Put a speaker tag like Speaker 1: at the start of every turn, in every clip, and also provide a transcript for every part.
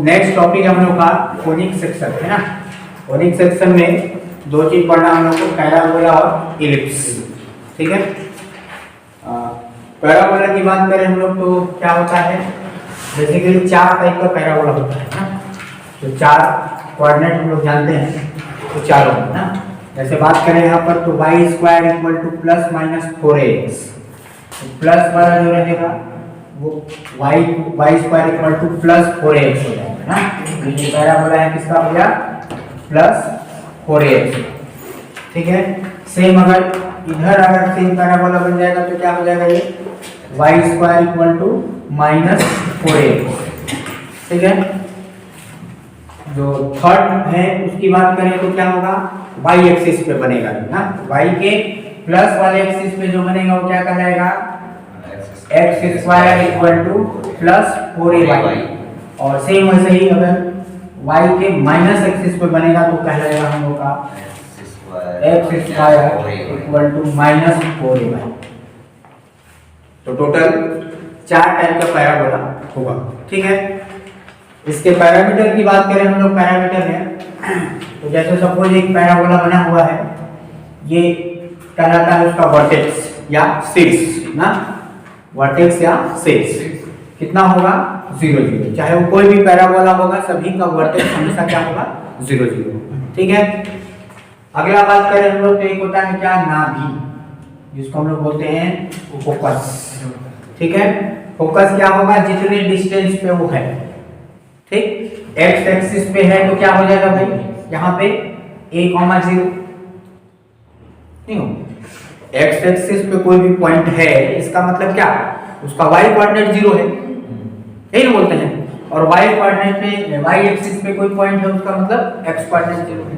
Speaker 1: Next topic हम लोग का कोनिक सेक्शन है ना। कोनिक सेक्शन में दो चीज पढ़ना हम लोग को, पैराबोला और इलिप्स। ठीक है, पैराबोला की बात करें हम लोग तो क्या होता है, बेसिकली चार टाइप का पैराबोला होता है ना। तो चार कोऑर्डिनेट हम लोग जानते हैं, तो चारों ना जैसे बात करें यहाँ पर तो y square equal to plus minus 4x, plus वाला जो रहेगा वो y square equal to plus 4x हो जाएगा ना। ये पैराबोला है किसका हो गया, प्लस 4x। ठीक है, सेम अगर इधर अगर सेम पैराबोला बन जाएगा तो क्या हो जाएगा, ये y square equal to minus 4x। ठीक है, जो थर्ड है उसकी बात करें तो क्या होगा, y एक्सिस पे बनेगा ना। y के प्लस वाले एक्सिस पे जो बनेगा वो क्या कहलाएगा, x square equal to plus 4ay। और सेम वैसे ही अगर y के माइनस एक्सिस पे बनेगा तो कहलाएगा हम लोग का x square equal to minus 4ay। तो टोटल चार टाइप का पैराबोला होगा। ठीक है, इसके पैरामीटर की बात करें हम लोग, पैरामीटर में तो जैसे सपोज एक पैराबोला बना हुआ है, ये कहलाता है उसका वर्टेक्स या शीर्ष ना, वर्टेक्स या शीर्ष कितना होगा 0 0। चाहे वो कोई भी पैराबोला होगा, सभी का वर्टेक्स हमेशा क्या होगा 0 0। ठीक है, अगला बात करें हम लोग तो एक होता है क्या, नाभि, जिसको हम लोग बोलते हैं फोकस। ठीक है, फोकस क्या होगा, जितने डिस्टेंस पे वो है। ठीक, एक्स एक्सिस पे है तो क्या हो जाएगा भाई, यहाँ पे a,0 नहीं हो, एक्स एक्सिस पे कोई भी पॉइंट है इसका मतलब क्या, उसका y कोऑर्डिनेट 0 है, यही बोलते हैं। और y कोऑर्डिनेट पे, y एक्सिस पे कोई पॉइंट है उसका मतलब x कोऑर्डिनेट 0 है।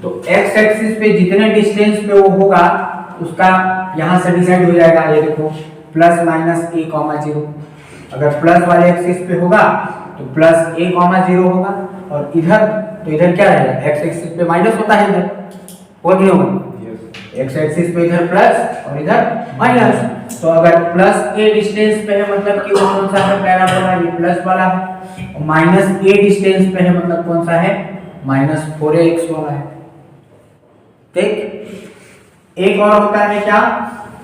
Speaker 1: तो x एक्सिस पे जितने डिस्टेंस पे वो होगा उसका यहाँ से डिसाइड हो जाएगा। ये देखो प्लस माइनस a,0। अगर प्लस वाले एक्सिस पे होगा तो प्लस a,0 होगा, और इधर तो इधर क्या रहेगा, x एक्सिस पे माइनस होता है, इधर होगा कि नहीं होगा, x एक्सिस पे इधर प्लस और इधर माइनस। तो अगर प्लस a डिस्टेंस पे है मतलब कि वो कौन सा है, पैराबोला ये प्लस वाला है, और माइनस a डिस्टेंस पे है मतलब कौन सा है, माइनस 4x वाला है। ठीक, एक और होता है क्या,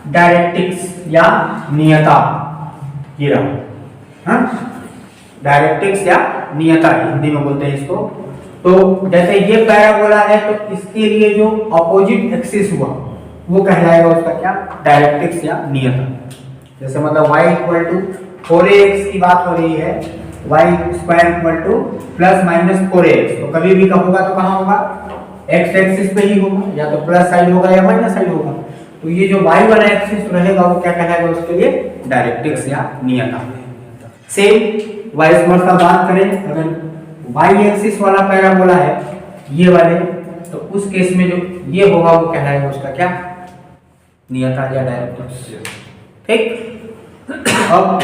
Speaker 1: डायरेक्ट्रिक्स या नियता, ये रहा हाँ, डायरेक्ट्रिक्स या नियता हिंदी में बोलते हैं इसको। तो जैसे ये पैराबोला है तो इसके लिए जो अपोजिट एक्सिस हुआ वो कहलाएगा उसका क्या, डायरेक्ट्रिक्स या नियता। जैसे मतलब y इक्वल टू 4ax की बात हो रही है, y square equal to plus minus 4ax, तो कभी भी होगा तो कहाँ होगा, x एक्सिस पे ही होगा, या तो प्लस साइड होगा या माइनस साइड होगा। तो ये जो y वाला एक्सिस रहेगा वो क्या कहलाएगा, उसके लिए डायरेक्ट्रिक्स या नियता। सेम वाइस वर्सा बात करें, अगर y एक्सिस वाला पैराबोला है ये वाले, तो उस केस में जो ये होगा वो कहलाएगा उसका क्या, नियता या डायरेक्ट्रिक्स। ठीक, अब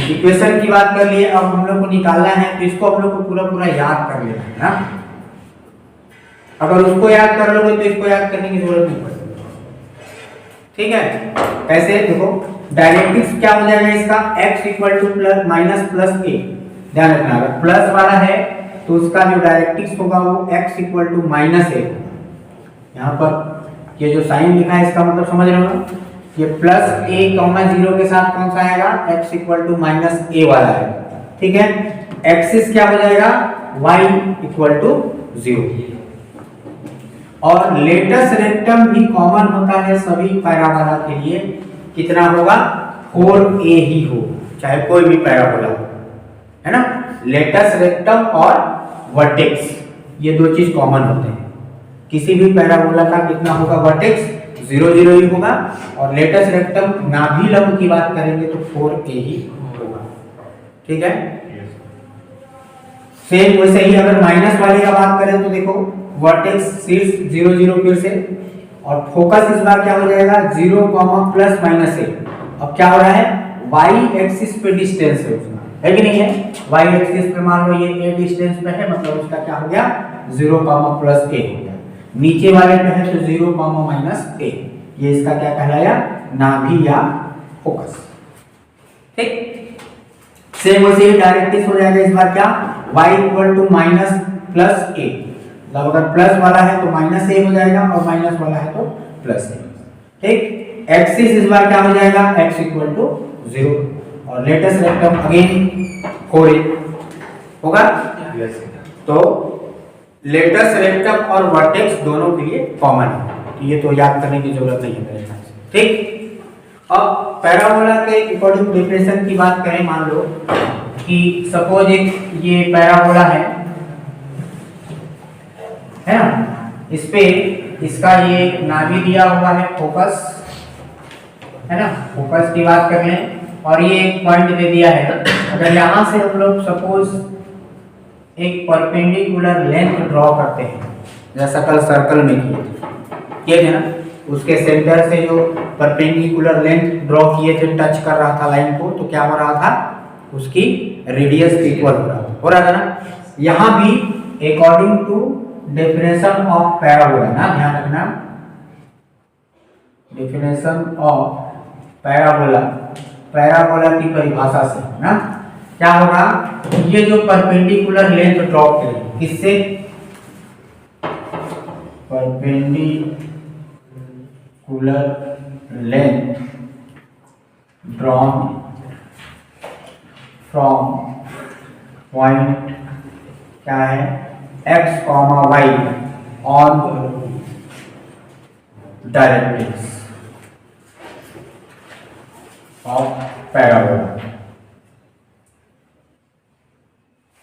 Speaker 1: इक्वेशन की बात कर लिए, अब हम लोग को निकालना है तो इसको हम लोग को पूरा पूरा याद कर लेना है ना। अगर उसको याद कर लोगे तो इसको याद करने की जरूरत नहीं पड़ेगी। ठीक है, कैसे देखो, डायरेक्ट्रिक्स क्या हो जाएगा इसका, x equal to plus minus plus a। ध्यान रखना, अगर प्लस वाला है तो उसका जो डायरेक्ट्रिक्स होगा वो x equal to minus a। यहाँ पर ये जो साइन लिखा है इसका मतलब समझ रहे हो, ये प्लस a,0 के साथ कौन सा आएगा, x equal to minus a वाला है। ठीक है, एक्सिस क्या हो जाएगा, y इक्वल टू 0। और लेटस रेक्टम भी कॉमन होता है सभी पैराबोला के लिए, कितना होगा, 4a ही हो, चाहे कोई भी पैराबोला हो, है ना। लेटस रेक्टम और वर्टेक्स ये दो चीज कॉमन होते हैं, किसी भी पैराबोला का कितना होगा, वर्टेक्स 0 0 ही होगा, और लेटस रेक्टम नाभि लंब की बात करेंगे तो 4a ही होगा। ठीक है, सेम वैसे ही अगर माइनस वाले का बात करें तो देखो वर्टेक्स शीर्ष 0 0 फिर से, और फोकस इस बार क्या हो जाएगा 0, प्लस माइनस a। अब क्या हो रहा है, y एक्सिस पे डिस्टेंस है उसका, है कि नहीं है, y एक्सिस पे मान लो ये a डिस्टेंस पे है, मतलब उसका क्या हो गया 0, प्लस a हो गया। नीचे वाले पे है तो 0, माइनस a, ये इसका क्या कहलाया, नाभि या फोकस। ठीक, सेम वैसे ही डायरेक्टली हो जाएगा इस बार क्या, y equal to minus plus A, मतलब अगर प्लस वाला है तो माइनस ए हो जाएगा और माइनस वाला है तो प्लस ए। ठीक, एक्सिस इस बार क्या हो जाएगा, x इक्वल टू 0 और लेटेस्ट रेक्टम अगेन 4a होगा। तो लेटेस्ट रेक्टम और वर्टेक्स दोनों के लिए कॉमन है, ये तो याद करने की जरूरत नहीं है मेरे ख्याल से। ठीक, अब पैराबोला के अकॉर्डिंग डिफरेंशिएशन की बात करें, मान लो कि सपोज एक ये पैराबोला है ना, इस पे इसका ये नाभि दिया हुआ है फोकस, है ना, फोकस की बात कर लें, और ये एक पॉइंट दे दिया है। अगर यहाँ से हम लोग सपोज एक परपेंडिकुलर लेंथ ड्रॉ करते हैं, जैसा कल सर्कल में किए थे ना, उसके सेंटर से जो परपेंडिकुलर लेंथ ड्रॉ किए थे, टच कर रहा था लाइन को, तो क्या हो रहा था, उसकी रेडियस इक्वल हो रहा था ना। यहाँ भी according to definition of parabola ना, ध्यान रखना, डेफिनेशन ऑफ पैराबोला, पैराबोला की परिभाषा से ना क्या होगा, ये जो परपेंडिकुलर लेंथ ड्रॉ करें, किससे, perpendicular length drawn from point क्या है x, y on directrix of parabola,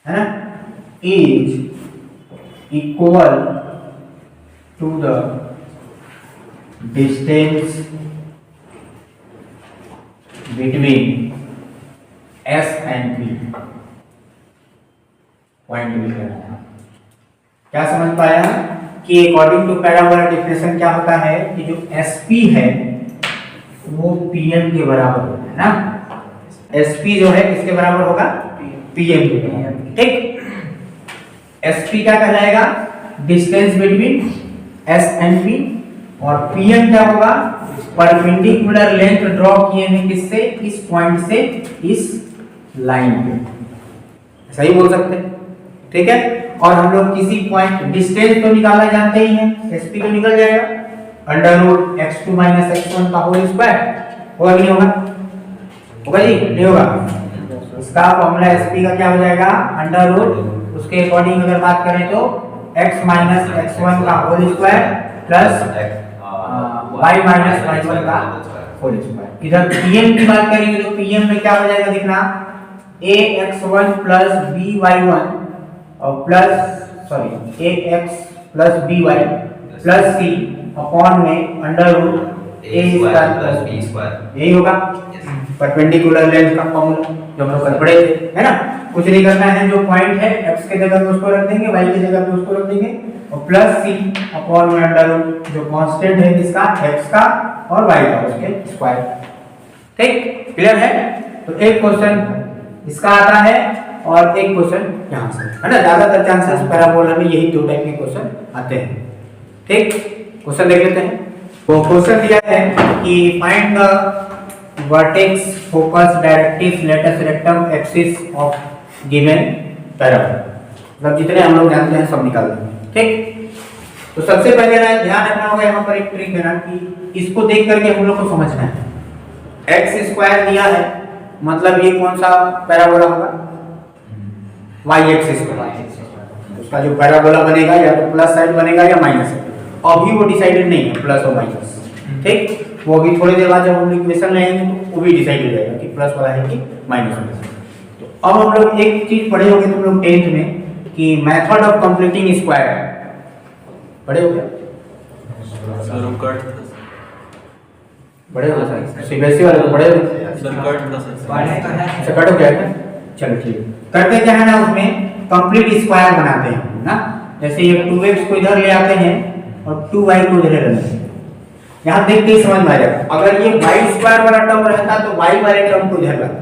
Speaker 1: है ना, is equal to the distance between S and P, point भी करना है। क्या समझ पाया कि अकॉर्डिंग टू पैराबोला डिफिनेशन क्या होता है कि जो SP है वो PM के बराबर होता है ना, SP जो है किसके बराबर होगा, PM के बराबर। ठीक, SP क्या कहलाएगा, distance between S and P, और PM क्या होगा, परपेंडिकुलर लेंथ ड्रॉ किए हैं किससे, इस पॉइंट से इस लाइन पे, सही बोल सकते हैं। ठीक है, और हम लोग किसी पॉइंट डिस्टेंस तो निकालना जानते ही हैं, SP तो निकल जाएगा, under root x2 minus x1 का होल स्क्वायर, होगा नहीं होगा, होगा जी, नहीं होगा। इसका फॉर्मूला SP का क्या हो जाएगा, अंडर रूट, उसके अकॉर्डिंग अगर बात करें तो x माइनस x1 का whole square plus y minus y1 का होल स्क्वायर। इधर PM की बात करेंगे तो PM में क्या हो जाएगा, दिखना ax1 प्लस by1 और plus ax plus by plus c upon में under root a square plus b square, यही होगा परपेंडिकुलर लेंथ का फॉर्मूला जो हम लोग कल पढ़े थे, है ना। कुछ नहीं करना है, जो पॉइंट है x के जगह पे उसको रख देंगे, y की जगह पे उसको रख देंगे, और प्लस c अपॉन में अंडर रूट जो कांस्टेंट है किसका, x का और y का, उसके स्क्वायर। ठीक, क्लियर है। तो एक क्वेश्चन इसका आता है और एक क्वेश्चन यहाँ से, है ना, ज्यादातर चांसेस पैराबोला में यही दो टाइप के क्वेश्चन आते हैं। ठीक, क्वेश्चन देख लेते हैं। तो क्वेश्चन दिया है कि find the vertex focus directrix latus rectum axis of given parabola, मतलब जितने हम लोग जानते हैं सब निकाल देंगे। ठीक, तो सबसे पहले ना ध्यान रखना होगा, यहाँ पर एक ट्रिक है ना कि इसको देख करके हम लोग को समझना है, एक्स स्क्वायर दिया है मतलब ये कौन सा पैराबोला होगा, y एक्सिस का, उसका जो पैराबोला बनेगा या तो प्लस साइड बनेगा या माइनस साइड, अभी वो डिसाइडेड नहीं है प्लस और माइनस। ठीक, वो अभी थोड़ी देर बाद जब हम इक्वेशन लाएंगे तो वो भी डिसाइड हो जाएगा कि प्लस वाला है कि माइनस वाला है। तो अब हम लोग एक चीज पढ़े होंगे तुम लोग 10th में कि मेथड ऑफ कंप्लीटिंग स्क्वायर, पढ़े हो क्या, बड़े हो सर, सीबीएसई वाले तो बड़े हो, कट हो गया क्या, चलो ठीक। करते क्या है ना, उसमें कंप्लीट स्क्वायर बनाते हैं ना, जैसे ये 2x को इधर ले आते हैं और 2y को इधर ले आते हैं, यहाँ देख के समझ में आ जाएगा। अगर ये y स्क्वायर वाला टर्म रहता तो y वाले टर्म को इधर लाते,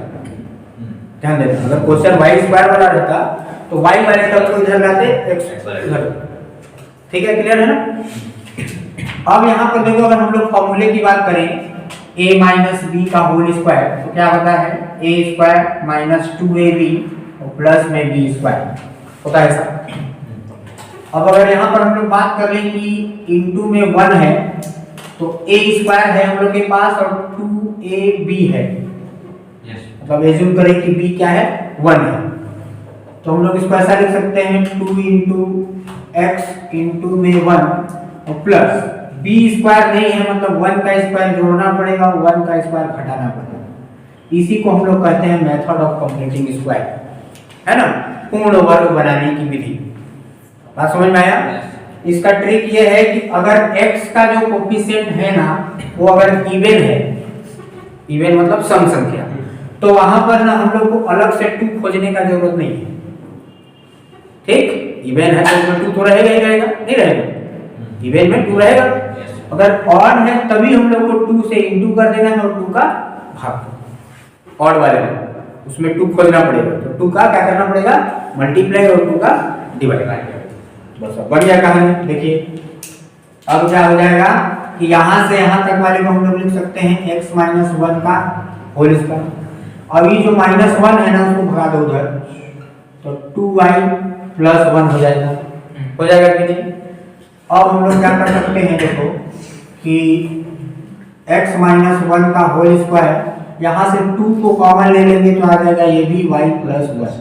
Speaker 1: ध्यान देना, अगर क्वेश्चन y स्क्वायर वाला रहता तो y वाले टर्म को इधर लाते, x इधर। ठीक है, क्लियर है ना। अब यहाँ पर देखो, अगर हम लोग फॉर्मूले की बात करें a माइनस बी का होल स्क्वायर तो क्या होता है ए स्क्वायर माइनस 2ab और प्लस में बी स्क्वायर होता है ऐसा। अब अगर यहाँ पर हम लोग बात कर लें कि इनटू में 1 है तो ए स्क्वायर है हम लोग के पास और 2ab है, मतलब एज्यूम करें कि b क्या है 1 है, तो हम लोग इसको ऐसा लिख सकते हैं 2 इंटू एक्स इंटू में 1 और प्लस बी स्क्वायर नहीं है, मतलब 1 का स्क्वायर जोड़ना पड़ेगा और 1 का स्क्वायर घटाना पड़ेगा। इसी को हम लोग कहते हैं मेथड ऑफ कंप्लीटिंग स्क्वायर, है ना, पूर्ण वर्ग बनाने की विधि। बात समझ में आया? इसका ट्रिक ये है कि अगर x का जो कोफिशिएंट है ना वो अगर इवन है, इवन मतलब सम संख्या, तो वहां पर ना हम लोग को अलग से 2 खोजने का जरूरत नहीं है। ठीक, इवन है तो 2 तो रहेगा ही रहेगा, नहीं रहेगा, इवन में 2 रहेगा। अगर ऑड है तभी हम लोग को 2 से इंटू कर देना है और 2 का भाग ऑड वाले में उसमें 2 खोजना पड़ेगा, तो 2 का क्या करना पड़ेगा मल्टीप्लाई और 2 का डिवाइड। बस बढ़िया कहानी। देखिए अब क्या हो जाएगा कि यहां से यहां तक वाले को हम लोग लिख सकते हैं x माइनस 1 का होल स्क्वायर। अब ये जो माइनस 1 है ना उसको भगा दो उधर, तो 2y प्लस 1 हो जाएगा, हो जाएगा कि नहीं? अब हम लोग क्या कर सकते हैं, देखो कि x माइनस 1 का होल स्क्वायर, यहां से 2 को कॉमन ले लेंगे तो आ जाएगा ये भी y प्लस 1,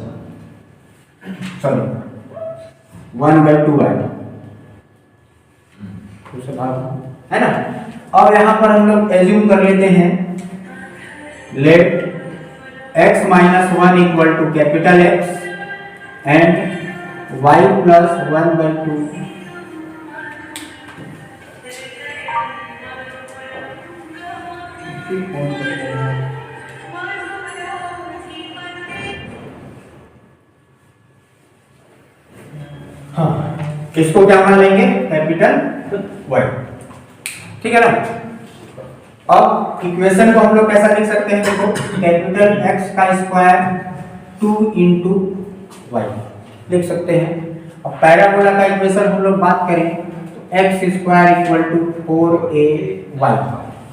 Speaker 1: सॉरी 1/2y, है ना। अब यहां पर हम लोग एज्यूम कर लेते हैं let x minus 1 equal to capital X and y plus 1/2। हाँ, इसको क्या मान लेंगे कैपिटल Y, ठीक है ना। अब इक्वेशन को हम लोग कैसा लिख सकते हैं, देखो कैपिटल X का स्क्वायर 2 इंटू वाई लिख सकते हैं। अब पैराबोला का इक्वेशन हम लोग बात करें तो x square equal to 4ay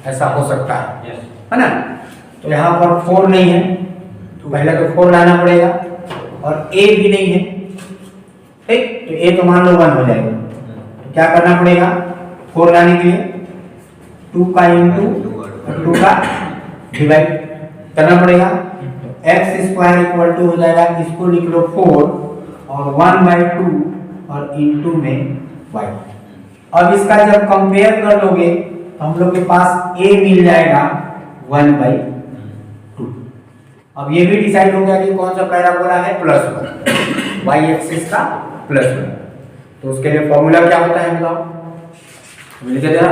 Speaker 1: ऐसा हो सकता है ना। तो यहाँ पर 4 नहीं है तो पहले तो 4 लाना पड़ेगा और a भी नहीं है, ठीक, तो a तो मान लो 1 हो जाएगा। तो क्या करना पड़ेगा 4 लाने के लिए 2 का इंटू 2 का डिवाइड करना पड़ेगा। तो एक्स स्क्वायर इक्वल टू हो जाएगा, इसको लिख लो 4 और 1/2 और इंटू में y। अब इसका जब कंपेयर कर लोगे तो हम लोग के पास a मिल जाएगा 1/2। अब ये भी डिसाइड हो गया कि कौन सा पैराबोला है +1, y एक्सिस का +1। तो उसके लिए फॉर्मूला क्या होता है बताओ, लिख के देना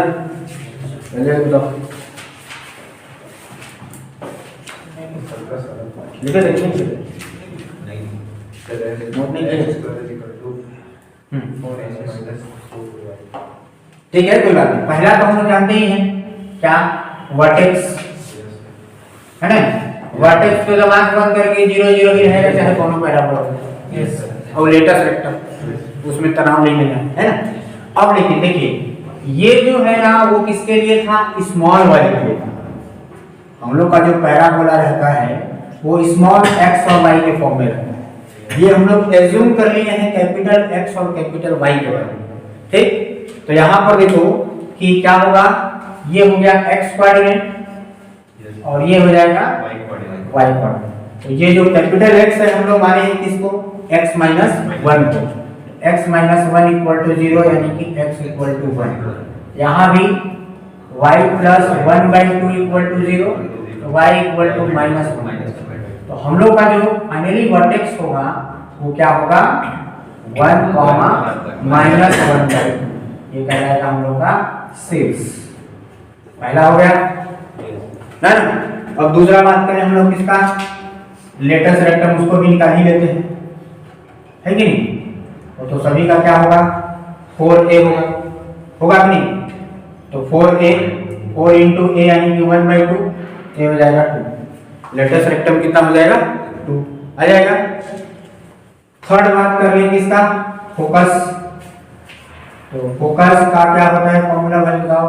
Speaker 1: पहले बताओ, लिखे देखिए नोट नहीं किए, ठीक है कोई बात नहीं। पहला तो हम लोग जानते ही हैं क्या, वर्टेक्स, है ना। वर्टेक्स को जब आंख बंद करके 0 0 ही रहेगा चाहे कोनो पैराबोला हो, यस, और लेटेस्ट रेक्टम उसमें तनाव नहीं लेना है ना। अब लेकिन देखिए ये जो है ना वो किसके लिए था, स्मॉल वाले के लिए था। हम लोग का जो पैराबोला रहता है वो स्मॉल x और y के फॉर्म में रहता है। ये हम लोग एज्यूम कर लिए हैं कैपिटल X और कैपिटल Y के बारे में, ठीक। तो यहाँ पर देखो कि क्या होगा, ये हो गया x कोऑर्डिनेट और ये हो जाएगा y कोऑर्डिनेट। तो ये जो कैपिटल X है हम लोग माने हैं किसको, x माइनस 1 को, x माइनस 1 इक्वल टू 0 यानी कि x इक्वल टू 1। यहाँ भी y plus 1/2 equal to 0, y equal to -1। तो हम लोग का जो फाइनली वर्टेक्स होगा वो क्या होगा 1, -1/2, ये कहलाएगा हम लोग का शीर्ष। पहला हो गया ना। अब दूसरा बात करें हम लोग किसका, लेटेस्ट रेक्टम, उसको भी निकाल ही लेते हैं, है कि नहीं। तो सभी का क्या होगा 4a होगा कि नहीं। तो 4 इंटू a यानी कि 1/2, ये हो जाएगा 2। लेटेस्ट रेक्टम कितना हो जाएगा 2 आ जाएगा। थर्ड बात कर लेंगे इसका फोकस। तो फोकस का क्या होता है फॉर्मूला भाई बताओ,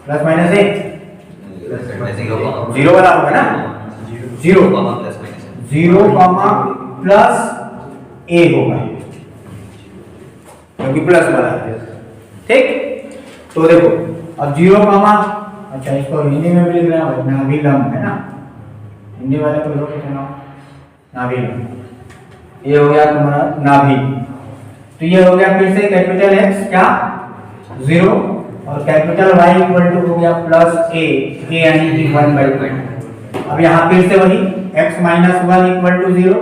Speaker 1: +-a जीरो वाला होगा ना, जीरो जीरो कॉमा प्लस ए होगा क्योंकि प्लस वाला है। ठीक, तो देखो अब जीरो कॉमा, अच्छा इसको हिंदी में भी लिख रहा है नाभिलम है ना, हिंदी वाले को लोग कहते हैं नाभिलम, ये हो गया तुम्हारा नाभि। तो ये हो गया फिर से कैपिटल एक्स क्या जीरो और कैपिटल वाई इक्वल टू हो गया प्लस ए यानी कि 1/2। अब यहाँ फिर से वही x माइनस 1 इक्वल टू 0,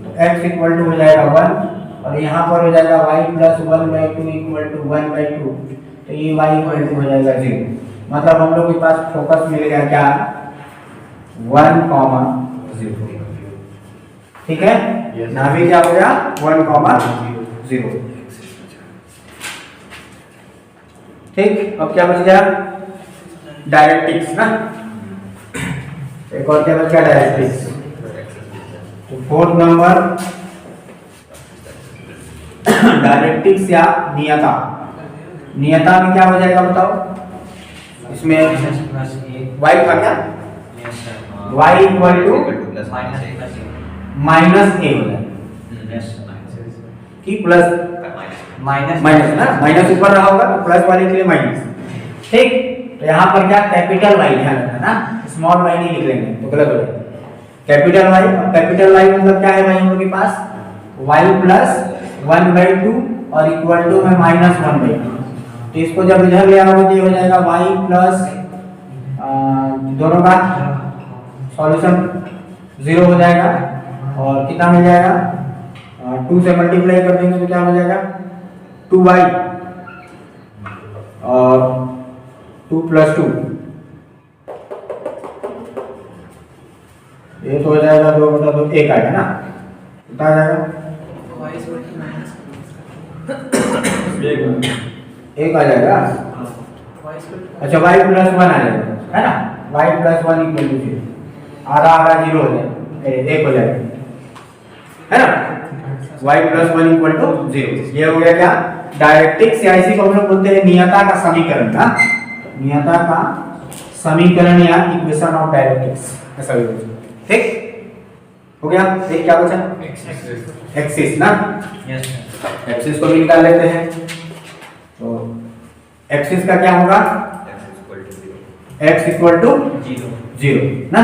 Speaker 1: तो x इक्वल टू हो जाएगा 1 और यहाँ पर हो जाएगा y प्लस 1/2 इक्वल टू 1/2, तो ये y इक्वल टू हो जाएगा 0। मतलब हम लोग के पास फोकस मिल गया क्या 1,0। ठीक है, नाभि क्या हो गया 1,0। ठीक, अब क्या बच गया डायरेक्ट्रिक्स ना, एक और क्या बच गया डायरेक्ट्रिक्स। तो फोर्थ नंबर डायरेक्ट्रिक्स या नियता। नियता में क्या हो जाएगा बताओ, इसमें y का क्या y इक्वल टू माइनस ए हो जाएगा कि प्लस माइनस ना, माइनस ऊपर रहा होगा तो प्लस वाले के लिए माइनस। ठीक, तो यहाँ पर क्या कैपिटल वाई ध्यान रखना ना, स्मॉल वाई नहीं लिख लेंगे तो गलत हो जाएगा। कैपिटल वाई, कैपिटल वाई मतलब क्या है भाई हम लोग के पास y प्लस 1/2 और इक्वल टू में माइनस 1/2। तो इसको जब इधर ले आओगे तो हो जाएगा y प्लस दोनों का सॉल्यूशन 0 हो जाएगा और कितना मिल जाएगा 2 से मल्टीप्लाई कर देंगे तो क्या हो जाएगा 2y और 2 + 2, ये तो हो जाएगा 2/2, 1 आएगा ना, कितना आ जाएगा 1 आ जाएगा। अच्छा y + 1 आ जाएगा है ना, y + 1 इक्वल टू 0, आधा 0 हो जाएगा, 1 हो जाएगा है ना, y + 1 इक्वल टू 0। ये हो गया क्या डायरेक्ट्रिक्स, या इसी को हम लोग बोलते हैं नियता का समीकरण ना, नियता का समीकरण या इक्वेशन ऑफ डायरेक्ट्रिक्स ऐसा भी बोलते हैं। ठीक हो गया, एक क्या बचा एक्सिस ना, एक्सिस को भी निकाल लेते हैं। तो एक्सिस का क्या होगा x इक्वल टू 0 ना।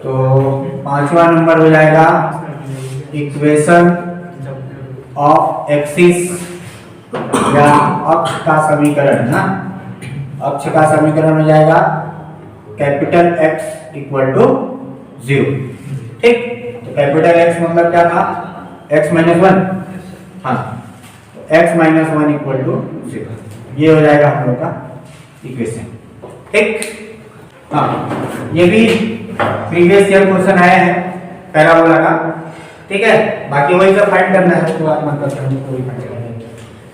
Speaker 1: तो पांचवा नंबर हो जाएगा इक्वेशन ऑफ एक्सिस या अक्ष का समीकरण ना, अक्ष का समीकरण हो जाएगा कैपिटल X इक्वल टू 0। ठीक, तो कैपिटल X मतलब क्या था x - 1, हाँ तो x - 1 इक्वल टू 0, ये हो जाएगा हम लोग का इक्वेशन। ठीक, हाँ ये भी प्रीवियस ईयर क्वेश्चन आया है पैराबोला का। ठीक है, बाकी वही सब फाइंड करना है, उसके बाद मतलब हम कोई फाइंड करेंगे।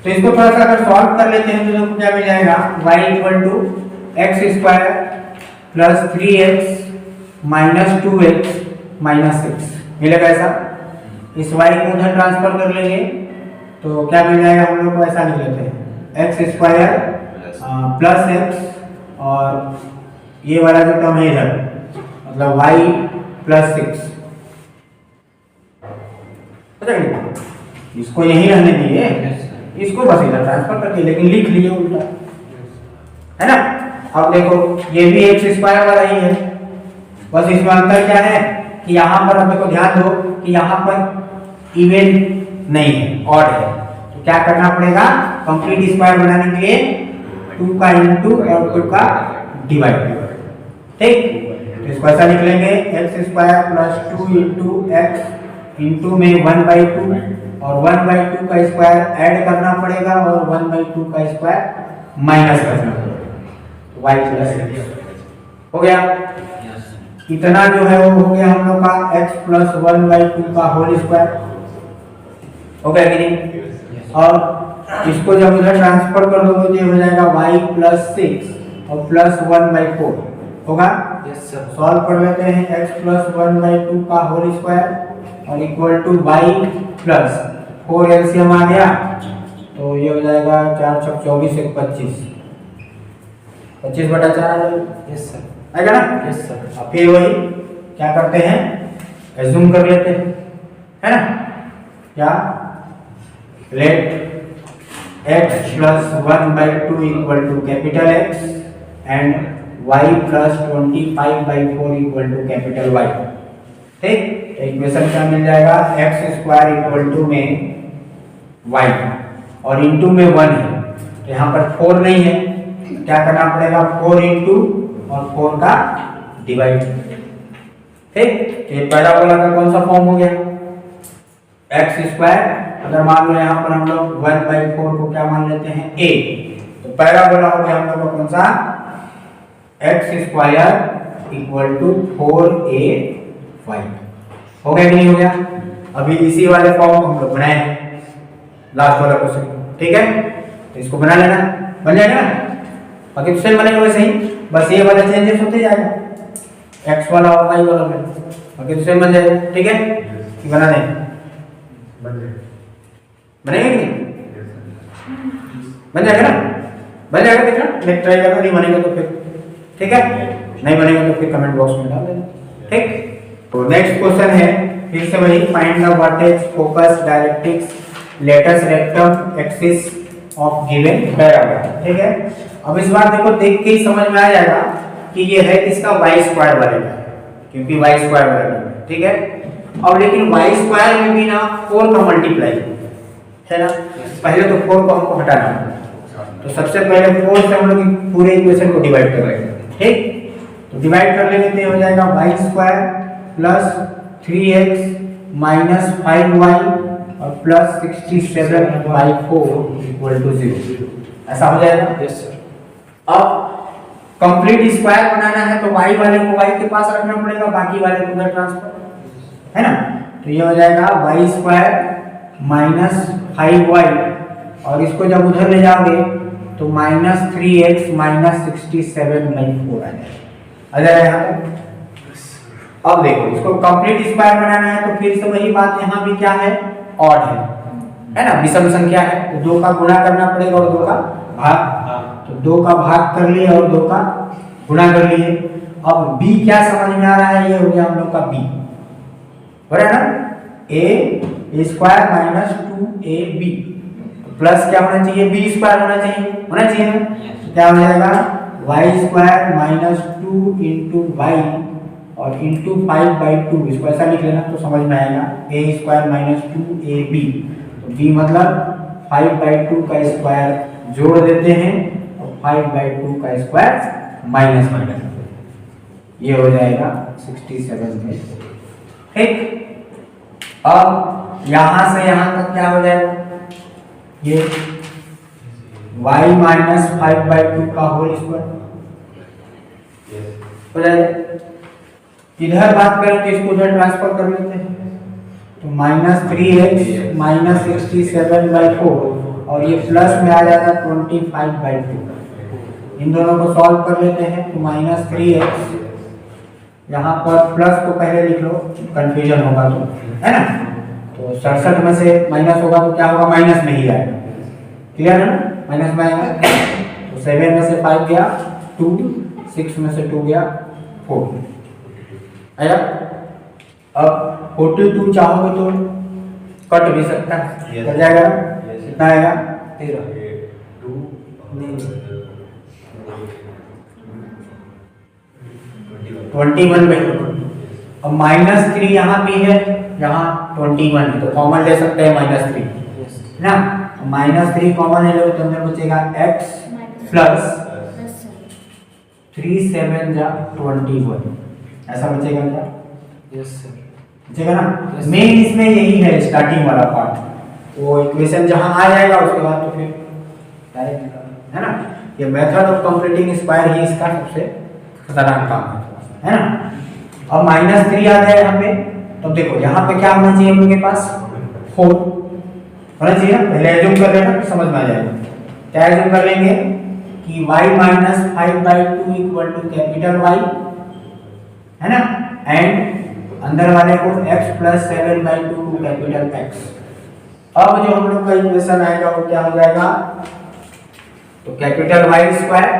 Speaker 1: तो इसको थोड़ा सा अगर सॉल्व कर लेते हैं तो देखो क्या मिल जाएगा y equal to x² plus 3x minus 2x minus 6 मिलेगा ऐसा। इस y को उधर ट्रांसफर कर लेंगे तो क्या मिल जाएगा हम लोग को, ऐसा लिख लेते हैं x² प्लस x और ये वाला जो टर्म है इधर मतलब y प्लस 6, इसको यही रहने दिए, इसको बस इधर ट्रांसफर करके लेकिन लिख लिए उल्टा है ना। अब देखो ये भी x² वाला ही है, बस इसमें अंतर क्या है कि यहाँ पर अब देखो ध्यान दो कि यहाँ पर इवन नहीं है, ऑड है, तो क्या करना पड़ेगा कंप्लीट स्क्वायर बनाने के लिए 2 का इंटू और 2 का डिवाइड। ठीक, तो इसको ऐसा लिख लेंगे x² plus 2 into x into में 1/2 और 1/2 का स्क्वायर ऐड करना पड़ेगा और 1/2 का स्क्वायर माइनस करना पड़ेगा, y प्लस हो गया। इतना जो है वो हो गया हम लोग का x प्लस 1/2 का होल स्क्वायर हो गया कि नहीं। और इसको जब उधर ट्रांसफर कर दोगे तो ये हो जाएगा y प्लस 6 और प्लस 1/4 होगा। सॉल्व कर लेते हैं x प्लस 1/2 का होल स्क्वायर और equal to y plus 4 LCM आ गया तो ये हो जाएगा 4 × 24 = 25 25/4 आ जाएगा।
Speaker 2: Yes sir.
Speaker 1: आएगा ना?
Speaker 2: Yes sir.
Speaker 1: अब फिर वही क्या करते हैं, एज्यूम कर लेते हैं, है ना? क्या late x plus 1/2 equal to capital X and y plus 25/4 equal to capital Y। ठीक, इक्वेशन क्या मिल जाएगा, x² इक्वल टू में y और इंटू में 1 है, तो यहाँ पर 4 नहीं है, क्या करना पड़ेगा, 4 इंटू और 4 का डिवाइड। ठीक, ये पैराबोला का कौन सा फॉर्म हो गया, x²। अगर मान लो यहाँ पर हम लोग 1/4 को क्या मान लेते हैं, a, तो पैराबोला हो गया हम लोग का कौन सा, x² इक्वल टू 4ay। हो गया कि नहीं हो गया? अभी इसी वाले फॉर्म को हम लोग बनाए हैं लास्ट वाला क्वेश्चन, ठीक है? तो इसको बना लेना, बन जाएगा ना? बाकी तो सेम बनेगा वैसे ही, बस ये वाला चेंजेस होते जाएगा, x वाला और y वाला में, बाकी तो सेम बन जाएगा। ठीक है, बना दें, बनेगा कि नहीं? बन जाएगा ना? बन जाएगा, देखना नेक्स्ट ट्राई करना, नहीं बनेगा तो फिर ठीक है, नहीं बनेगा तो फिर कमेंट बॉक्स में डाल देना। ठीक, तो नेक्स्ट क्वेश्चन है फिर से वही, find the vertex, focus, directrix, latus, rectum, axis of given parabola. ठीक है, अब इस बार देखो, देख के ही समझ में आ जाएगा कि ये है किसका, y² वाले का, क्योंकि y² वाला है। ठीक है, अब लेकिन y² में भी ना 4 का मल्टीप्लाई है ना, पहले तो 4 को हमको हटाना है, तो सबसे पहले 4 से हम लोग पूरे इक्वेशन को डिवाइड कर लेंगे। ठीक, तो डिवाइड कर लेंगे तो हो जाएगा y² plus 3x minus 5y और प्लस 67/4 इक्वल टू 0, ऐसा हो जाएगा।
Speaker 2: Yes sir.
Speaker 1: अब कंप्लीट स्क्वायर बनाना है तो y वाले को y के पास रखना पड़ेगा, बाकी वाले को उधर ट्रांसफर, है ना? तो ये हो जाएगा y² माइनस 5y और इसको जब उधर ले जाओगे तो माइनस 3x माइनस 67/4 आ जाएगा यहाँ पर। अब देखो, इसको कंप्लीट स्क्वायर बनाना है तो फिर से वही बात, यहाँ भी क्या है, ऑड है ना, विषम संख्या है, तो 2 का गुणा करना पड़ेगा और 2 का भाग, तो 2 का भाग कर लिए और 2 का गुणा कर लिए। अब b क्या समझ में आ रहा है, ये हो गया हम लोग का b, हो रहा है ना, a² माइनस 2ab प्लस क्या होना चाहिए, b² होना चाहिए ना, क्या हो जाएगा, y² माइनस 2 इंटू y और इंटू 5/2, इसको ऐसा लिख लेना तो समझ में आएगा, a² माइनस 2ab, तो b मतलब 5/2 का स्क्वायर जोड़ देते हैं और 5/2 का स्क्वायर माइनस कर देते हैं, ये हो जाएगा 67। ठीक, अब यहां से यहां तक क्या हो जाएगा, ये y माइनस 5/2 का होल स्क्वायर हो जाएगा। इधर बात करें तो इसको उधर ट्रांसफर कर लेते हैं, तो माइनस 3x माइनस 67/4 और ये प्लस में आ जाएगा 25/2, इन दोनों को सॉल्व कर लेते हैं तो माइनस 3x, यहाँ पर प्लस को पहले लिख लो, कंफ्यूजन होगा तो, है ना, तो 67 में से माइनस होगा तो क्या होगा, माइनस में ही आएगा, क्लियर है ना, माइनस में आएगा, तो 7 में से 5 गया 2, 6 में से 2 गया 4 आया। अब 42 चाहोगे तो कट भी सकता है, कट जाएगा, कितना आएगा, 21/2। अब माइनस 3 यहाँ भी है, यहाँ 21 है, तो कॉमन ले सकते हैं -3 ना, माइनस 3 कॉमन ले लो तो अंदर बचेगा x प्लस 3 7 जा 21, ऐसा बचेगा क्या,
Speaker 2: यस सर,
Speaker 1: बचेगा ना। मेन इसमें यही है स्टार्टिंग वाला पार्ट, वो इक्वेशन जहां आ जाएगा उसके बाद तो फिर डायरेक्ट निकालना है ना, ये मेथड ऑफ कंप्लीटिंग स्क्वायर ही इसका सबसे खतरनाक काम है ना। अब माइनस 3 आ गया यहाँ पे, तो देखो यहाँ पे क्या होना चाहिए हम लोग के पास, 4 होना चाहिए ना, पहले एज्यूम कर लेना तो समझ में आ जाएगा। क्या एज्यूम कर लेंगे कि y minus 5/2 equal to capital Y, है ना, एंड अंदर वाले को x plus 7/2 to capital X। अब जो हम लोग का इक्वेशन आएगा वो क्या हो जाएगा, तो कैपिटल Y स्क्वायर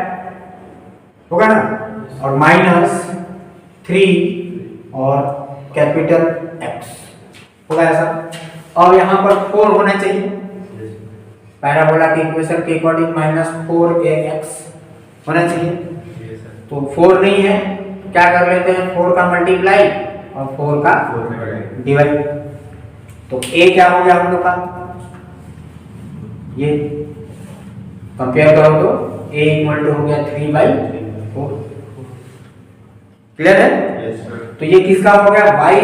Speaker 1: होगा ना, और माइनस 3 और कैपिटल एक्स होगा ऐसा। और यहाँ पर 4 होना चाहिए, पैराबोला के इक्वेशन के अकॉर्डिंग -4ax होना चाहिए। तो 4 नहीं है तो क्या कर लेते हैं, 4 का मल्टीप्लाई और 4 का डिवाइड। तो a क्या हो गया हम लोग का, ये कंपेयर करो तो a इक्वल टू हो गया 3/4। क्लियर है? तो ये किसका हो गया, y²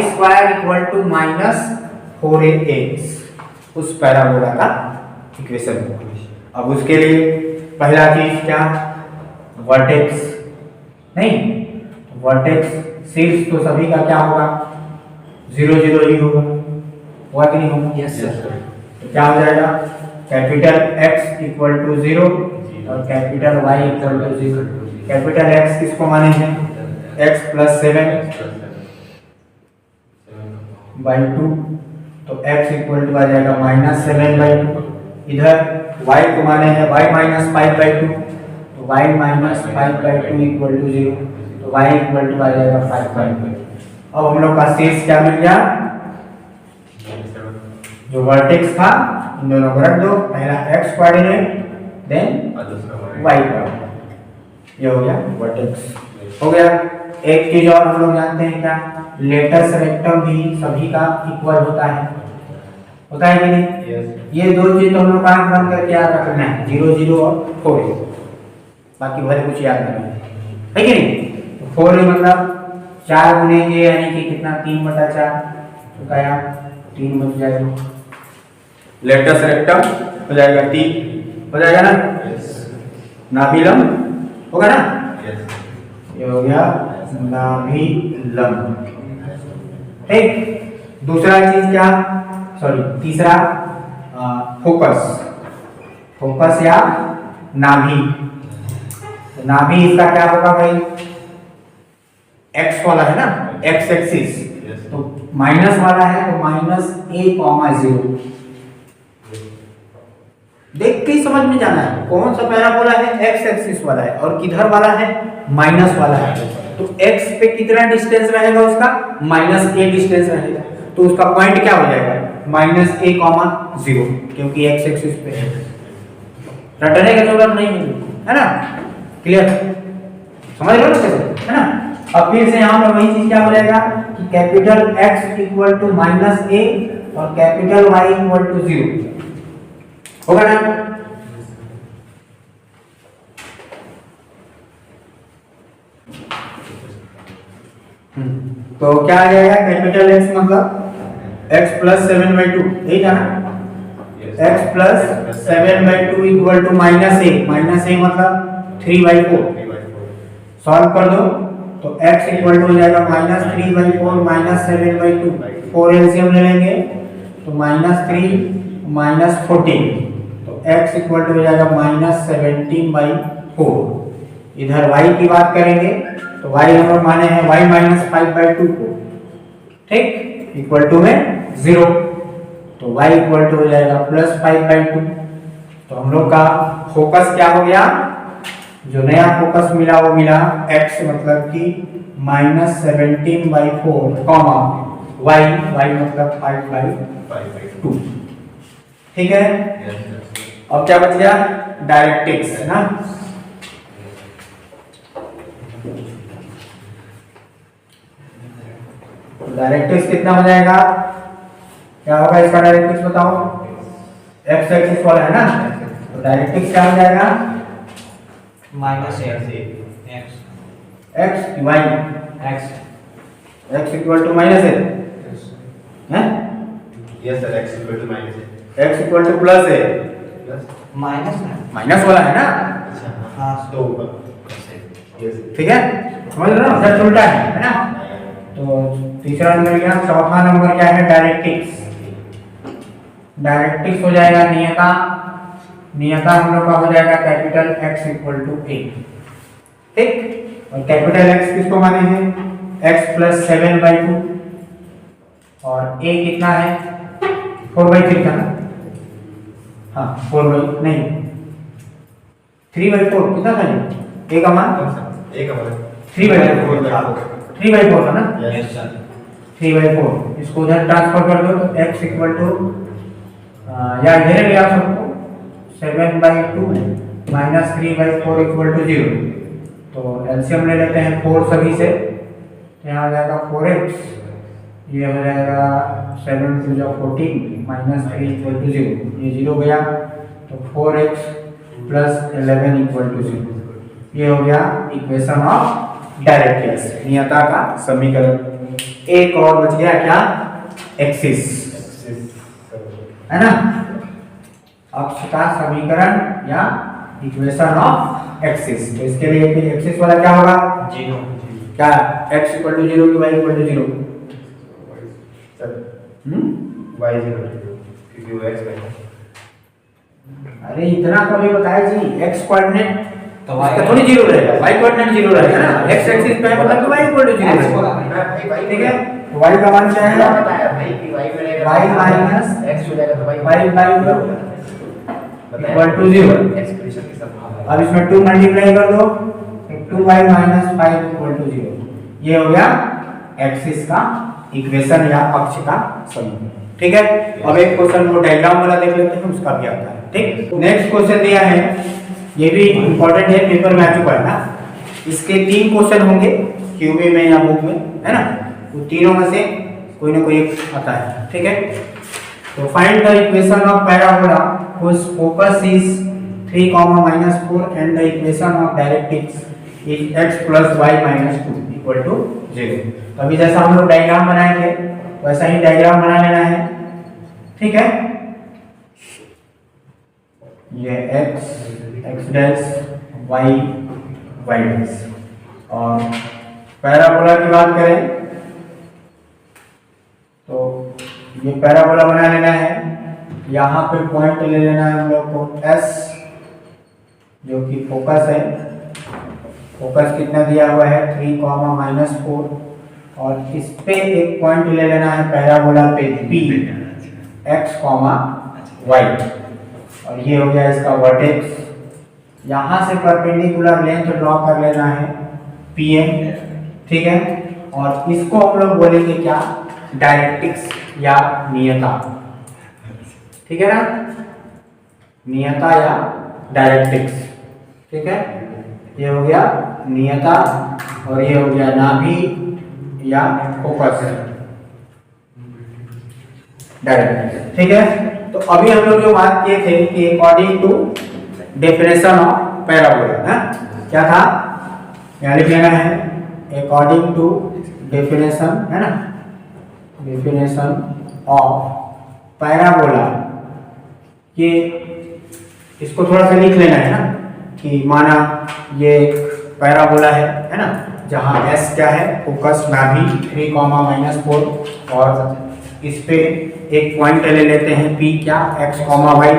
Speaker 1: इक्वल टू -4ax, उस पैराबोला का इक्वेशन। अब उसके लिए पहला चीज क्या, वर्टेक्स नहीं, वर्टेक्स शीर्ष तो सभी का क्या होगा, 0 0 ही होगा कि नहीं होगा?
Speaker 2: Yes sir.
Speaker 1: तो क्या हो जाएगा, कैपिटल X इक्वल टू 0 और capital Y equal to 0। Capital X किसको माने हैं, x प्लस 7/2, तो x इक्वल टू आ जाएगा -7/2। इधर y को माने हैं y माइनस 5/2, तो y माइनस 5/2 इक्वल टू 0, तो y इक्वल टू आ जाएगा 5/2। अब हम लोग का शेष क्या मिल गया, जो वर्टेक्स था इन दोनों को रख दो, पहला x coordinate then y coordinate, ये हो गया वर्टेक्स हो गया। एक चीज और हम लोग जानते हैं क्या, लेटस रेक्टम भी सभी का इक्वल होता है कि नहीं? ये दो चीज तो हम लोग आंख बंद करके याद रखना है, 0 0 और 4, बाकी भले कुछ याद नहीं है कि नहीं? तो 4 मतलब 4 गुनेंगे यानी कि कितना, 3/4, तो क्या 3 बच जाएगा, लेटस रेक्टम हो जाएगा 3 हो जाएगा ना, नाभिलम होगा ना, ये हो गया नाभिलम। ठीक, दूसरा चीज क्या, सॉरी तीसरा फोकस या नाभि। तो नाभि इसका क्या होगा भाई, x वाला है ना, x एक्सिस, तो माइनस वाला है तो -a,0 देख के ही समझ में जाना है कौन सा पैराबोला है, x एक्सिस वाला है और किधर वाला है, माइनस वाला है। तो x पे कितना डिस्टेंस रहेगा उसका, -a डिस्टेंस रहेगा, तो उसका पॉइंट क्या हो जाएगा, -a,0, क्योंकि x एक्सिस पे है, रटने की जरूरत नहीं है ना। क्लियर, समझ लो ना कैसे, है ना। अब फिर से यहाँ पर वही चीज क्या हो जाएगा कि capital X equal to -a और कैपिटल Y इक्वल टू 0 होगा ना। तो क्या आ जाएगा, कैपिटल X मतलब x प्लस 7/2, यही था ना, x plus 7/2 equal to -a मतलब 3/4। सॉल्व कर दो तो x इक्वल टू हो जाएगा -3/4 -7/2, 4 एलसीएम ले लेंगे तो -3 -14, तो x इक्वल टू हो जाएगा -17/4। इधर y की बात करेंगे तो y हम लोग माने हैं y -5/2 को, ठीक, इक्वल टू में 0, तो y इक्वल टू हो जाएगा +5/2। तो हम लोग का फोकस क्या हो गया, जो नया फोकस मिला वो मिला x मतलब कि -17/4 कॉमा y मतलब 5/2, ठीक है। अब क्या बच गया, डायरेक्ट्रिक्स है ना। डायरेक्ट्रिक्स कितना हो जाएगा, क्या होगा इसका डायरेक्ट्रिक्स बताओ, x एक्सिस वाला है ना, तो डायरेक्ट्रिक्स क्या हो जाएगा, x y x equal to -a है,
Speaker 2: yes sir, x equal to -a,
Speaker 1: x equal to plus है, माइनस वाला है ना,
Speaker 2: हाँ तो
Speaker 1: ठीक है, समझ रहे हो, सर उल्टा है ना। तो तीसरा नंबर गया, चौथा नंबर क्या है, डायरेक्ट्रिक्स। डायरेक्ट्रिक्स हो जाएगा नियता हम लोग का हो जाएगा capital X equal to a, ठीक, और कैपिटल X किसको माने हैं, x प्लस 7/2 और a कितना है 4/3 का ना, हाँ 3/4 कितना था ये, a का मान
Speaker 2: एक हमारे
Speaker 1: 3/4 3/4 था ना,
Speaker 2: यस
Speaker 1: 3/4 इसको उधर ट्रांसफर कर दो तो x इक्वल टू या इधर ले आ सकते 7/2 माइनस 3/4 इक्वल टू 0। तो एलसीएम ले लेते हैं 4 सभी से, यहाँ आ जाएगा 4x, ये हो जाएगा 7 × 2 = 14 माइनस 3 इक्वल टू 0, ये 0 गया तो 4x प्लस 11 इक्वल टू 0। ये हो गया इक्वेशन ऑफ डायरेक्ट्रिक्स, नियता का समीकरण। एक और बच गया क्या, एक्सिस, है ना, अक्ष का समीकरण या इक्वेशन ऑफ एक्सिस। तो इसके लिए एक्सिस वाला क्या होगा,
Speaker 2: 0
Speaker 1: क्या x इक्वल टू 0 की y इक्वल टू 0,
Speaker 2: y 0 क्योंकि वो x है।
Speaker 1: अरे इतना कभी बताया जी, x कोऑर्डिनेट तो y का थोड़ी 0 रहेगा, y कोऑर्डिनेट 0 रहेगा ना, x एक्सिस पे मतलब y इक्वल टू 0 रहेगा, ठीक है। y का मान क्या है, y माइनस
Speaker 2: x हो जाएगा तो y
Speaker 1: 5/2 इक्वल टू 0।
Speaker 2: एक्सप्रेशन की संभावना
Speaker 1: अब इसमें 2 मल्टीप्लाई कर दो, 2y माइनस 5 इक्वल टू 0। ये हो गया एक्सिस का इक्वेशन या अक्ष का समीकरण, ठीक है। अब एक क्वेश्चन वो डायग्राम वाला देख लेते हैं, उसका भी आता है, ठीक। नेक्स्ट क्वेश्चन दिया है, ये भी इंपॉर्टेंट है, पेपर में आ चुका है ना। इसके 3 क्वेश्चन होंगे क्यूबी में या बुक में, है ना, वो तीनों में से कोई ना कोई एक आता है, ठीक है। तो find the equation of parabola whose focus is 3, -4 and the equation of directrix is x plus y minus 2 equal to 0। तो अभी जैसा हम लोग डायग्राम बनाए थे वैसा ही डायग्राम बना लेना है, ठीक है। ये x डैश y डैश, और पैराबोला की बात करें तो ये पैराबोला बना लेना है। यहाँ पे पॉइंट ले लेना है हम लोग को S, जो कि फोकस है। फोकस कितना दिया हुआ है, 3, -4, और इस पे एक पॉइंट ले लेना है पैराबोला पे P, x, y, और ये हो गया इसका वर्टेक्स। यहाँ से परपेंडिकुलर लेंथ ड्रॉ कर लेना है PM, ठीक है। और इसको हम लोग बोलेंगे क्या, डायरेक्ट्रिक्स या नियता, ठीक है ना, नियता या डायरेक्ट्रिक्स, ठीक है। ये हो गया नियता और ये हो गया नाभि या फोकस, डायरेक्ट्रिक्स, ठीक है। तो अभी हम लोग जो बात किए थे कि according to definition of parabola, ना क्या था, यहाँ लिख लेना है अकॉर्डिंग टू डेफिनेशन, है ना, डेफिनेशन ऑफ पैराबोला। ये इसको थोड़ा सा लिख लेना है ना, कि माना ये पैराबोला है ना, जहाँ S क्या है, फोकस, नाभि, 3, -4, और इस पे एक पॉइंट ले लेते हैं P क्या, x, y,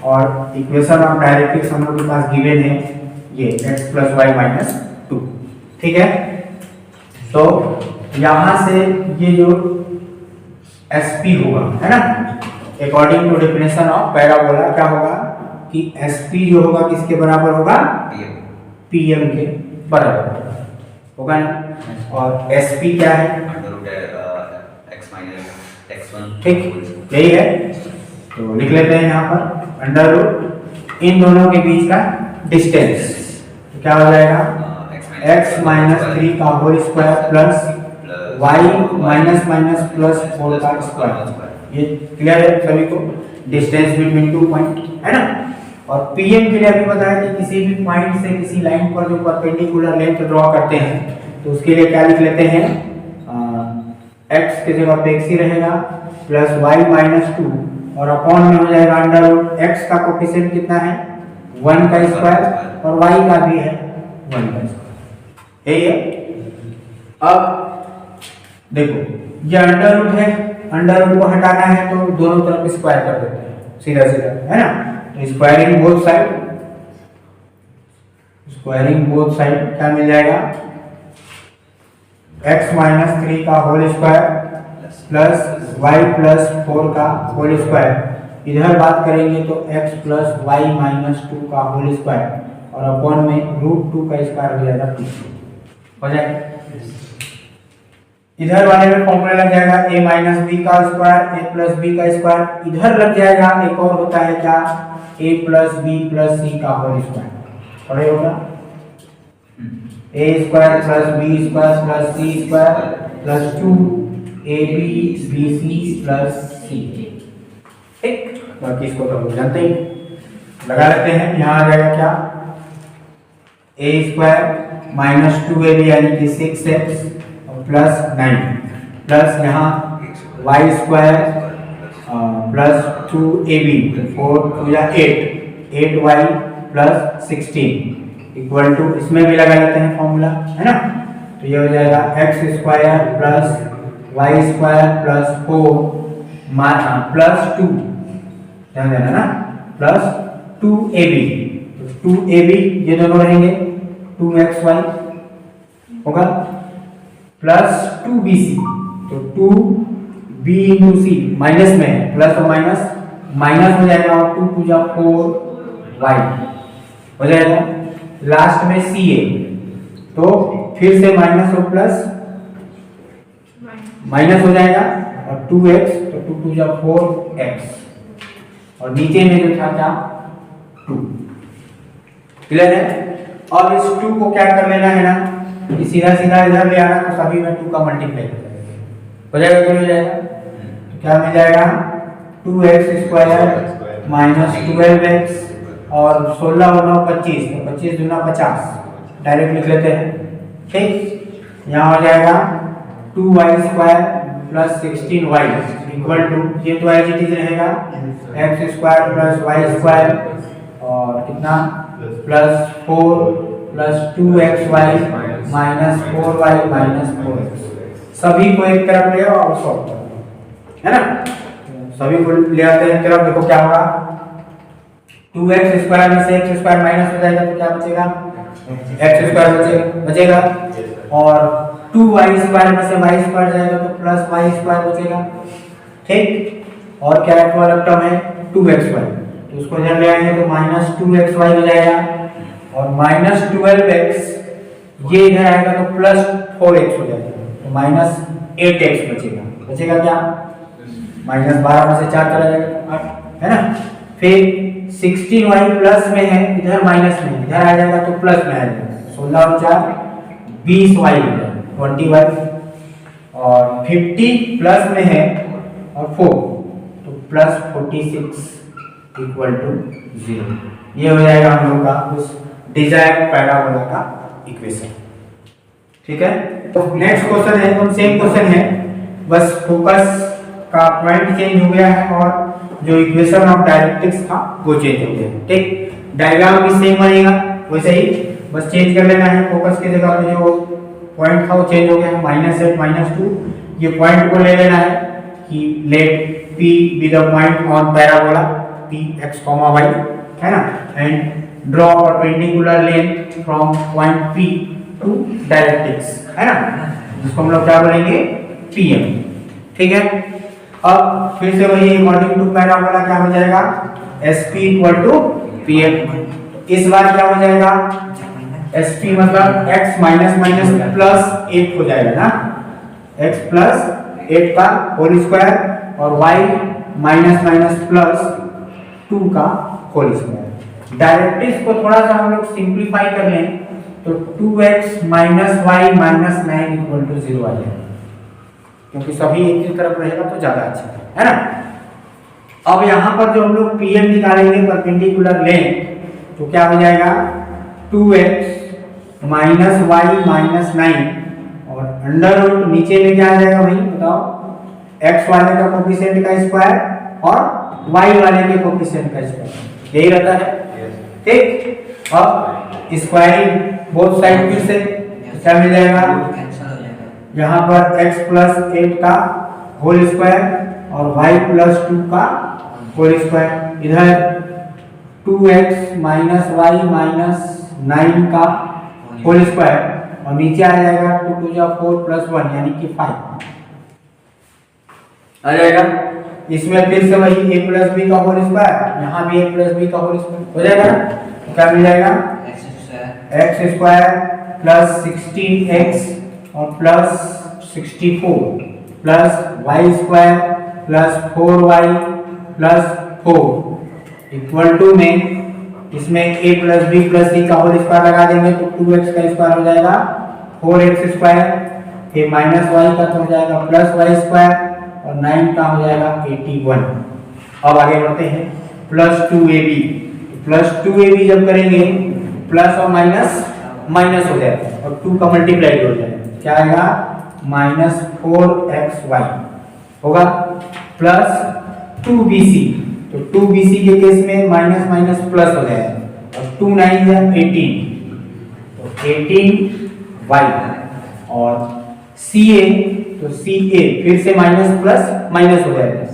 Speaker 1: और इक्वेशन ऑफ डायरेक्ट्रिक्स हम लोग के पास गिवन है ये x + y - 2, ठीक है। तो यहाँ से ये जो SP होगा, है ना, according to definition of parabola क्या होगा कि SP जो होगा किसके बराबर होगा, PM के बराबर होगा ना, और SP क्या है, ठीक, यही है। तो लिख लेते हैं यहाँ पर अंडर इन दोनों के बीच का डिस्टेंस, तो क्या हो जाएगा, x - 3 का whole square plus y - plus 4 का स्क्वायर। ये क्लियर है सभी को, डिस्टेंस बिटवीन 2 पॉइंट, है ना। और PM के लिए अभी बताया कि किसी भी पॉइंट से किसी लाइन पर जो परपेंडिकुलर लेंथ ड्रॉ करते हैं तो उसके लिए क्या लिख लेते हैं, x की जगह पे x ही रहेगा प्लस y - 2, और अपॉन में हो जाएगा अंडर रूट x का कोफिशिएंट कितना है, 1 का स्क्वायर, और y का भी है 1 का स्क्वायर, यही है। अब देखो ये अंडर रूट है, अंडर रूट को हटाना है तो दोनों तरफ स्क्वायर कर देते हैं सीधा सीधा, है ना। तो squaring both side, squaring both side क्या मिल जाएगा, x - 3 का होल स्क्वायर प्लस y + 4 का होल स्क्वायर। इधर बात करेंगे तो x + y - 2 का होल स्क्वायर, और अपॉन में √2 का स्क्वायर हो जाएगा 2 हो जाएगा। इधर वाले में फॉर्मूला लग जाएगा a माइनस बी का स्क्वायर a प्लस बी का स्क्वायर। इधर लग जाएगा एक और होता है क्या, a plus B plus C का होल स्क्वायर। पढ़े होगा a square plus B square plus C square plus 2ab bc plus c। ठीक, बाकी इसको तो हम जानते ही, लगा लेते हैं। यहाँ आ जाएगा क्या, a स्क्वायर माइनस 2ab यानी कि 6x प्लस 9 प्लस यहाँ Y square plus 2ab 4 2 8y plus 16 equal to, इसमें भी लगा लेते हैं फॉर्मूला, है ना। तो ये हो जाएगा X square plus Y square plus 4 plus 2, ध्यान देना ना, प्लस 2ab। तो 2ab ये दोनों रहेंगे 2xy होगा प्लस 2bc। तो 2b इंटू सी माइनस में है, प्लस और माइनस माइनस हो जाएगा और 2 2 4y हो जाएगा। लास्ट में ca, तो फिर से माइनस और प्लस माइनस हो जाएगा और 2x, तो 2 2 4x और नीचे में जो था क्या 2। क्लियर है। अब इस 2 को क्या कर लेना है ना, कि सीधा सीधा इधर ले आना, तो सभी में 2 का मल्टीप्लाई हो जाएगा। क्या हो जाएगा, तो क्या मिल जाएगा 2x स्क्वायर माइनस 12x और 16 और 9 25, तो 25 दूना 50, डायरेक्ट लिख लेते हैं। ठीक, यहाँ हो जाएगा 2y square plus 16y equal to, ये तो एज इट इज रहेगा x square plus Y square और कितना plus 4 plus 2xy minus 4y minus 4x। सभी को एक तरफ ले आओ और सॉल्व करो, है ना। सभी को ले आते हैं एक तरफ, देखो क्या होगा 2x स्क्वायर में से x स्क्वायर माइनस हो जाएगा, तो क्या बचेगा x स्क्वायर बचेगा और 2y स्क्वायर में से y स्क्वायर जाएगा तो प्लस y स्क्वायर बचेगा। ठीक, और क्या एक और टर्म है 2xy, तो उसको इधर ले आएंगे तो माइनस 2xy हो जाएगा और माइनस 12x ये इधर आएगा तो प्लस 4x हो जाएगा, तो माइनस 8x बचेगा। बचेगा क्या, माइनस 12 में से 4 चला जाएगा 8, है ना। फिर 16y प्लस में है, इधर माइनस में, इधर आ जाएगा तो प्लस में आ जाएगा, 16 और 4 20y हो जाएगा 21 और 50 प्लस में है और 4 तो प्लस 46 इक्वल टू 0। ये हो जाएगा हम लोग का उस डिजायर्ड पैराबोला का इक्वेशन। ठीक है, तो नेक्स्ट क्वेश्चन है, एकदम सेम क्वेश्चन है, बस फोकस का पॉइंट चेंज हो गया है और जो इक्वेशन ऑफ डायरेक्ट्रिक्स था वो चेंज हो गया है। ठीक, डायग्राम भी सेम बनेगा वैसे ही, बस चेंज कर लेना है। फोकस की जगह पे जो पॉइंट था वो चेंज हो गया है, -8 -2। ये पॉइंट को ले लेना है कि let P be the point on parabola Px, y, है ना, and draw perpendicular length from point P to directrix, है ना, जिसको हम लोग क्या बोलेंगे PM। ठीक है, अब फिर से वही अकॉर्डिंग टू पैराबोला क्या हो जाएगा SP = PM। इस बार क्या हो जाएगा SP मतलब x माइनस माइनस प्लस 8 हो जाएगा ना, x प्लस 8 का होल स्क्वायर और y माइनस माइनस प्लस 2 का होल स्क्वायर। डायरेक्ट्रिक्स को थोड़ा सा हम लोग सिंपलीफाई कर लें तो 2x minus Y minus 9 equal to 0 आ जाएगा, क्योंकि सभी एक ही तरफ रहेगा तो ज्यादा अच्छा है ना। अब यहाँ पर जो हम लोग PM निकालेंगे परपेंडिकुलर लेंथ, तो क्या हो जाएगा 2x माइनस वाई माइनस 9 और अंडर रूट नीचे में क्या आ जाएगा भाई बताओ, x वाले का कोफिशिएंट का स्क्वायर और y वाले के कोफिशिएंट का स्क्वायर, यही रहता है। ठीक, अब स्क्वायरिंग बोथ साइड फिर से क्या मिल जाएगा, यहाँ पर x प्लस 8 का होल स्क्वायर और y प्लस 2 का होल स्क्वायर, इधर 2x माइनस वाई माइनस 9 का होल स्क्वायर और नीचे आ जाएगा 2 2 4 प्लस 1 यानी कि 5 आ जाएगा। इसमें फिर से वही a प्लस बी का होल स्क्वायर, यहाँ भी a प्लस बी का होल स्क्वायर हो जाएगा, तो क्या मिल जाएगा एक्स स्क्वायर प्लस 16x और plus 64 plus Y square plus 4y plus 4 equal to में इसमें a plus B plus C का होल स्क्वायर लगा देंगे तो 2x का स्क्वायर हो जाएगा 4x स्क्वायर, फिर माइनस वाई का तो हो जाएगा प्लस वाई स्क्वायर और 9 का हो जाएगा 81। अब आगे बढ़ते हैं प्लस 2ab। प्लस 2ab जब करेंगे प्लस और माइनस माइनस हो जाएगा और 2 का मल्टीप्लाई हो जाएगा, क्या आएगा माइनस 4xy होगा प्लस 2bc। तो 2bc के केस में माइनस माइनस प्लस हो जाएगा और 2 9 या 18 तो 18y और ca तो ca फिर से माइनस प्लस माइनस हो जाएगा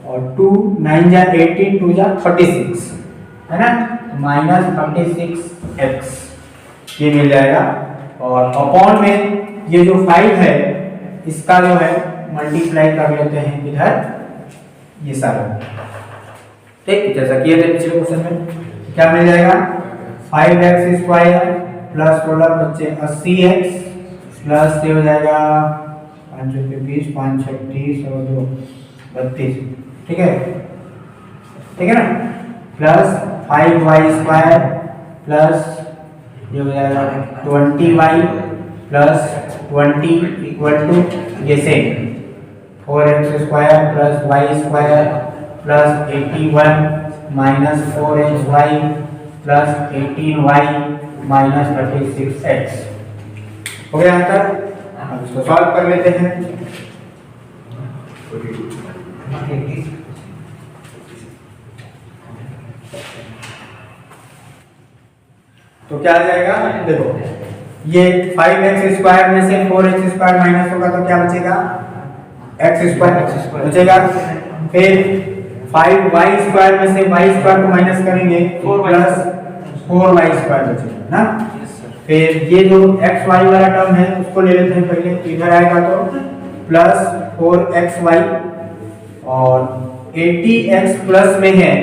Speaker 1: और 2 9 या 18 2 या 36 है ना, माइनस 36x ये मिल जाएगा। और अपॉन में ये जो 5 है इसका जो है मल्टीप्लाई कर लेते हैं इधर ये सारा, ठीक जैसा किए थे पिछले क्वेश्चन में। क्या मिल जाएगा 5x स्क्वायर प्लस 16 बच्चे 80x प्लस ये हो जाएगा 5 के 20 5 36 और 2 32, ठीक है ना, प्लस 5y स्क्वायर प्लस ये हो जाएगा 20y प्लस 20 इक्वल टू ये same 4x square plus y square plus 81 minus 4hy plus 18y minus 36x हो गया आंसर। अब इसको सॉल्व कर लेते हैं। तो क्या आ जाएगा, देखो ये 5x स्क्वायर में से 4x स्क्वायर माइनस होगा तो क्या बचेगा x स्क्वायर बचेगा, फिर 5y स्क्वायर में से y स्क्वायर को माइनस करेंगे प्लस 4y स्क्वायर बचेगा ना, फिर ये जो xy वाला टर्म है उसको ले लेते हैं पहले, तो इधर आएगा तो प्लस 4xy और 80x प्लस में है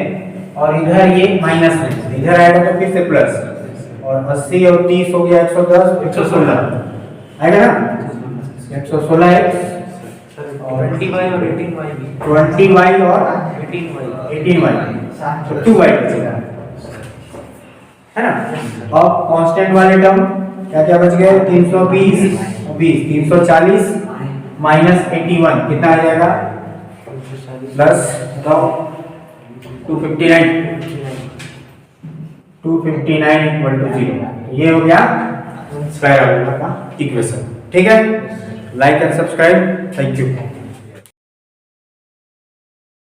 Speaker 1: और इधर ये माइनस में, इधर आएगा तो फिर से प्लस और 80 और 30 हो गया 110 116 आएगा ना, 116x और 20y और 18y तो 2y बचेगा है ना। अब कांस्टेंट वाले टर्म क्या क्या बच गए 320 340 माइनस 81 कितना आ जाएगा प्लस 259 इक्वल टू 0। ये हो गया पैराबोला का इक्वेशन, ठीक है। Like and subscribe, thank you.